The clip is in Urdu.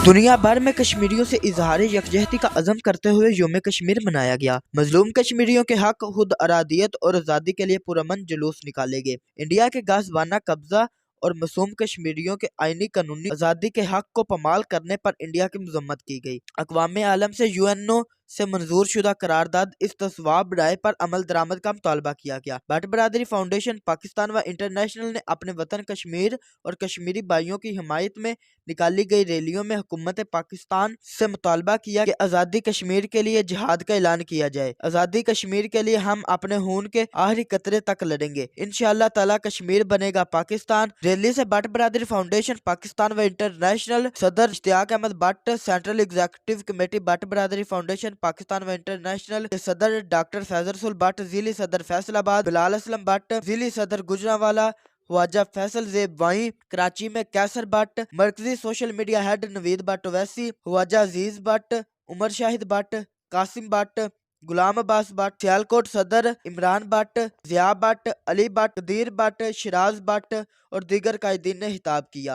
دنیا بھر میں کشمیریوں سے اظہار یکجہتی کا عزم کرتے ہوئے یوم کشمیر منایا گیا۔ مظلوم کشمیریوں کے حق، خود ارادیت اور آزادی کے لیے پرامن جلوس نکالے گئے۔ انڈیا کے غصبانہ قبضہ اور معصوم کشمیریوں کے آئینی قانونی آزادی کے حق کو پامال کرنے پر انڈیا کی مذمت کی گئی۔ اقوام عالم سے UNO سے منظور شدہ قرارداد استصواب رائے پر عمل درآمد کا مطالبہ کیا گیا۔ بٹ برادری فاؤنڈیشن پاکستان و انٹرنیشنل نے اپنے وطن کشمیر اور کشمیری بھائیوں کی حمایت میں نکالی گئی ریلیوں میں حکومت پاکستان سے مطالبہ کیا کہ آزادی کشمیر کے لیے جہاد کا اعلان کیا جائے۔ آزادی کشمیر کے لیے ہم اپنے خون کے آخری قطرے تک لڑیں گے۔ انشاءاللہ تعالی کشمیر بنے گا پاکستان۔ ریلی سے بٹ برادری فاؤنڈیشن پاکستان و انٹرنیشنل صدر Ishtiaq Ahmed Butt, central executive committee Butt برادری فاؤنڈیشن پاکستان و انٹرنیشنل کے صدر ڈاکٹر فیض رسول بٹ، ذیلی صدر فیصل آباد بلال اسلم بٹ، ذیلی صدر گجرانوالہ خواجہ فیصل زیب وائیں، کراچی میں کیسر بٹ، مرکزی social media head Naveed Butt Awaisi, Khawaja Aziz Butt, Umar Shahid Butt, Qasim Butt, Ghulam Abbas Butt, Sialkot صدر عمران بٹ، ضیاء بٹ، علی بٹ، قدیر بٹ، شراز بٹ اور دیگر قائدین نے خطاب کیا۔